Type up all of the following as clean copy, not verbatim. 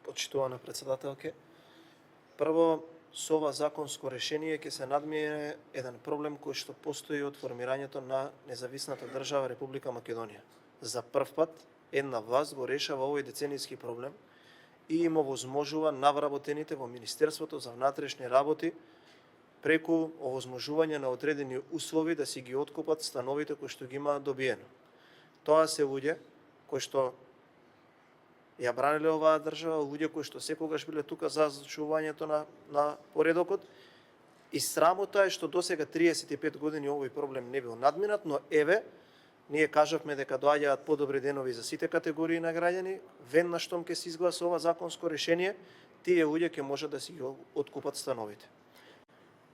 почитувана председателке. Прво, со ова законско решение ќе се надмине еден проблем кој што постои од формирањето на независната држава Република Македонија. За прв пат една власт го решава овој деценијски проблем и им овозможува навработените во Министерството за внатрешни работи преку овозможување на одредени услови да си ги откупат становите кои што ги имаат добиено. Тоа се луѓе кои што ја бранеле оваа држава, луѓе кои што секогаш биле тука за зачувањето на поредокот. И срамота е што досега 35 години овој проблем не бил надминат, но еве, ние кажавме дека доаѓаат подобри денови за сите категории на граѓани, веднаш штом ќе се изгласа ова законско решение, тие луѓе ќе можат да си ги откупат становите.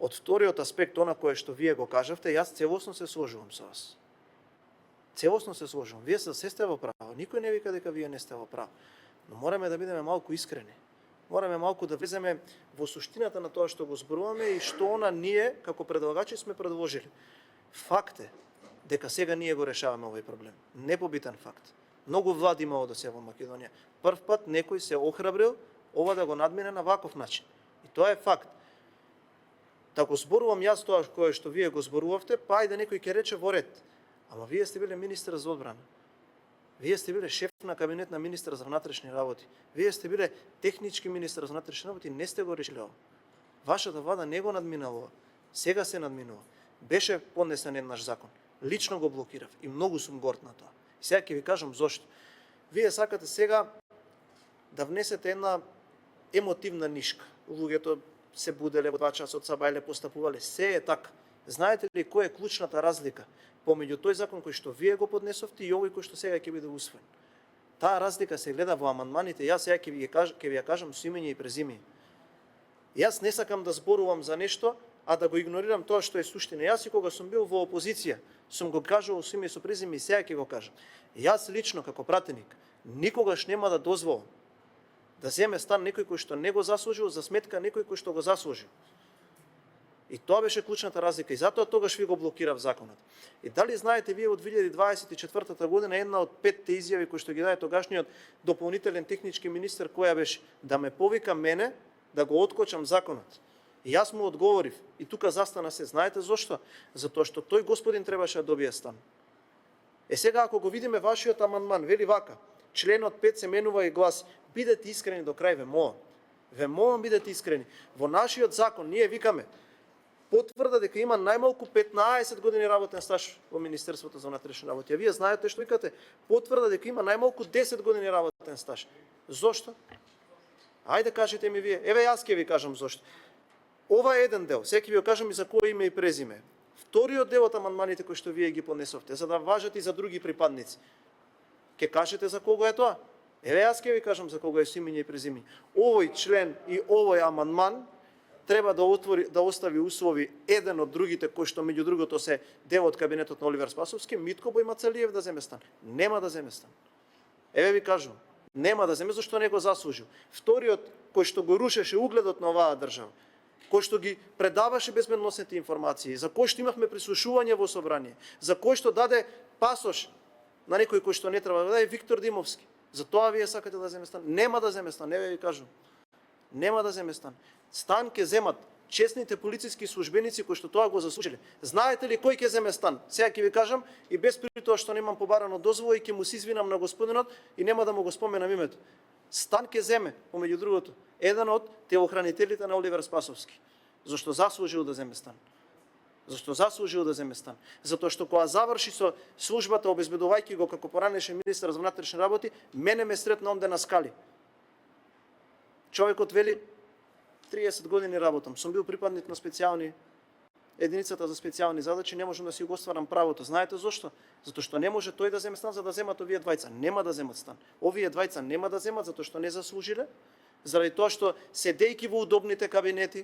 Од вториот аспект, она кое што вие го кажавте, јас целосно се сложувам со вас. Целосно се сложувам. Вие се сте во право. Никој не вика дека вие не сте во право. Но мораме да бидеме малку искрени. Мораме малку да влеземе во суштината на тоа што го зборуваме и што она ние, како предлагачи, сме предложили. Факт е дека сега ние го решаваме овој проблем. Непобитен факт. Многу влади имало до се во Македонија. Прв пат некој се охрабрил ова да го надмине на ваков начин. И тоа е факт. Да го зборувам јас тоа кое што вие го зборувавте, па ајде некој ќе рече во ред. Ама вие сте биле министер за одбрана. Вие сте биле шеф на кабинет на министер за внатрешни работи. Вие сте биле технички министер за внатрешни работи, не сте го решили ова. Вашата влада не го надминала. Сега се надминува. Беше поднесен еднаш закон. Лично го блокирав и многу сум горд на тоа. И сега ќе ви кажам зошто. Вие сакате сега да внесете една емотивна нишка. Луѓето се буделе во 2 часот, сабајле, постапувале. Се е така. Знаете ли која е клучната разлика помеѓу тој закон кој што вие го поднесовте и овој кој што сега ќе биде усвоен? Таа разлика се гледа во амандманите. Јас сега ќе ви ја кажам со имење и презиме. Јас не сакам да зборувам за нешто, а да го игнорирам тоа што е суштина. Јас и кога сум бил во опозиција, сум го кажувал со име и со презиме и сега ќе го кажам. Јас лично како пратеник никогаш нема да дозволам да земе стан некој кој што не го заслужил за сметка некој кој што го заслужил. И тоа беше клучната разлика и затоа тогаш ви го блокирав законот. И дали знаете вие од 2024 година една од 5 изјави кои што ги даде тогашниот дополнителен технички министер која беше да ме повика мене да го откочам законот. И јас му одговорив и тука застана се. Знаете зошто? Затоа што тој господин требаше да добие стан. Сега ако го видиме вашиот амандман, вели вака: членот 5 се менува и гласи: бидете искрени до крај, ве молам. Ве молам, бидете искрени. Во нашиот закон ние викаме потврда дека има најмалку 15 години работен стаж во Министерството за внатрешни работи. А вие знаете што викате? Потврда дека има најмалку 10 години работен стаж. Зошто? Ајде кажете ми вие. Еве јас ќе ви кажам зошто. Ова е еден дел. Сега ќе ви го кажам и за кој име и презиме. Вториот дел од амандманите кои што вие ги поднесовте, за да важат и за други припадници. Ќе кажете за кого е тоа? Еве јас ќе ви кажам за кого е со имење и презиме. Овој член и овој амандман треба да остави услови еден од другите кои што меѓу другото се дел од кабинетот на Оливер Спасовски, Митко Бојмацалиев да земе стан. Нема да земе стан. Еве ви кажувам, нема да земе зашто не го заслужил. Вториот кој што го рушеше угледот на оваа држава, кој што ги предаваше безбедносните информации, за кој што имавме прислушување во собрание, за кој што даде пасош на некој кој што не треба да даде, Виктор Димовски. За тоа вие сакате да земе стан. Нема да земе стан, еве ви кажувам. Нема да земе стан. Стан ќе земат честните полициски службеници кои што тоа го заслужиле. Знаете ли кој ќе земе стан? Сега ќе ви кажам и без при тоа што немам побарано дозвола и ќе му се извинам на господинот и нема да му го споменам името. Стан ќе земе, помеѓу другото, еден од телохранителите на Оливер Спасовски. Зашто заслужил да земе стан? Зашто заслужил да земе стан? Затоа што кога заврши со службата обезбедувајќи го како поранешен министер за внатрешни работи, мене ме сретна онде на скали. Човекот вели 30 години работам. Сум бил припадник на специјални единицата за специјални задачи, не можам да си го остварам правото. Знаете зошто? Затоа што не може тој да земе стан за да земат овие двајца. Нема да земат стан. Овие двајца нема да земат затоа што не заслужиле, заради тоа што седејќи во удобните кабинети,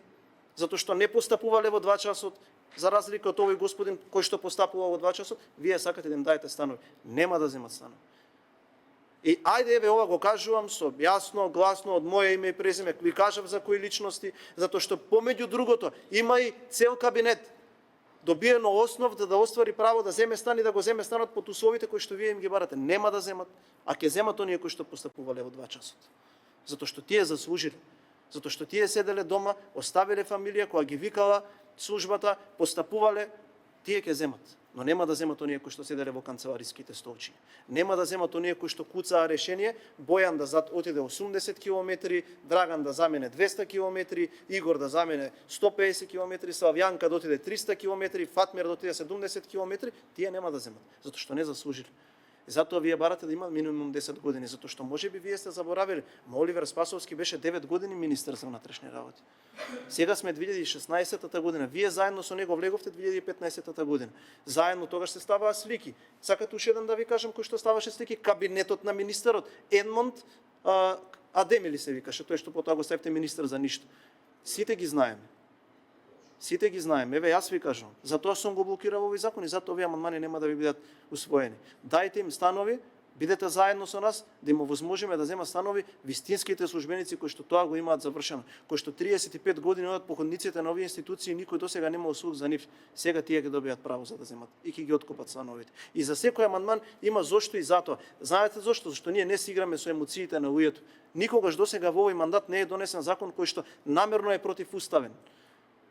затоа што не постапувале во 2 часот, за разлика од овој господин кој што постапува во 2 часот, вие сакате да им дајете станови. Нема да земат станови. И ајде еве ова го кажувам со јасно, гласно од моје име и презиме, ви кажав за кои личности, затоа што помеѓу другото има и цел кабинет добиено основ да оствари право да земе стан и да го земе станот под условите кои што вие им ги барате. Нема да земат, а ќе земат оние кои што постапувале во 2 часот. затоа што тие заслужиле. Затоа што тие седеле дома, оставиле фамилија, која ги викала службата, постапувале, тие ќе земат. Но нема да земат оние кои што седеле во канцелариските столчи. Нема да земат оние кои што куцаа решение, Бојан да отиде 80 км, Драган да замене 200 км, Игор да замене 150 км, Славјанка да отиде 300 км, Фатмир да отиде 70 км, тие нема да земат, затоа што не заслужили. Затоа вие барате да има минимум 10 години, затоа што можеби вие сте заборавили, Оливер Спасовски беше 9 години министер за внатрешни работи. Сега сме 2016 година, вие заедно со него влеговте 2015 година. Заедно тогаш се ставаа слики. Сакате уште еден да ви кажам кој што ставаше слики, кабинетот на министерот Едмонд Адемили се викаше, тој што потоа го ставите министер за ништо. Сите ги знаеме. Сите ги знаеме. Еве јас ви кажувам. Затоа сум го блокирал овој закон и затоа овие амандмани нема да ви бидат усвоени. Дајте им станови, бидете заедно со нас, да им овозможиме да земат станови вистинските службеници кои што тоа го имаат завршено, кои што 35 години одат по ходниците на овие институции, никој досега нема слух за нив. Сега тие ќе добијат право за да земат и ќе ги откопат становите. И за секој амандман има зошто и затоа. Знаете зошто? Зашто ние не си играме со емоциите на луѓето. Никогаш досега во овој мандат не е донесен закон кој што намерно е противуставен.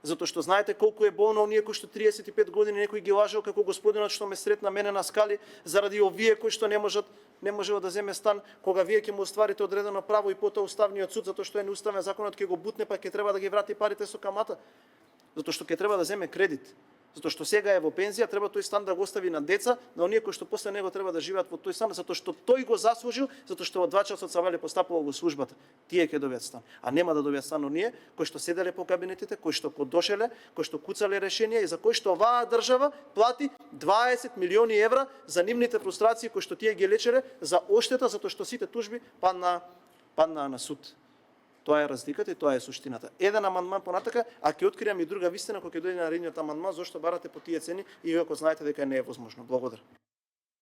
Затоа што знаете колку е болно оние кои што 35 години некој ги лажел како господинот што ме сретна мене на скали заради овие кои што не можел да земе стан, кога вие ќе му остварите одредено право и потоа уставниот суд затоа што е неуставен законот ќе го бутне па ќе треба да ги врати парите со камата. Затоа што ќе треба да земе кредит. Затоа што сега е во пензија, треба тој стан да го остави на деца, на оние кои што после него треба да живеат во тој стан, затоа што тој го заслужил, затоа што во 2 часот Савеле постапувал во службата. Тие ќе добијат стан, а нема да добијат стан оние кои што седеле по кабинетите, кои што подошеле, кои што куцале решенија и за кои што оваа држава плати 20 милиони евра за нивните фрустрации кои што тие ги лечеле за оштета затоа што сите тужби паднаа на суд. Тоа е разликата и тоа е суштината. Еден амандман понатака, а ќе откриам и друга вистина кога ќе дојде наредниот амандман зошто барате по тие цени и ако знаете дека не е возможно. Благодарам.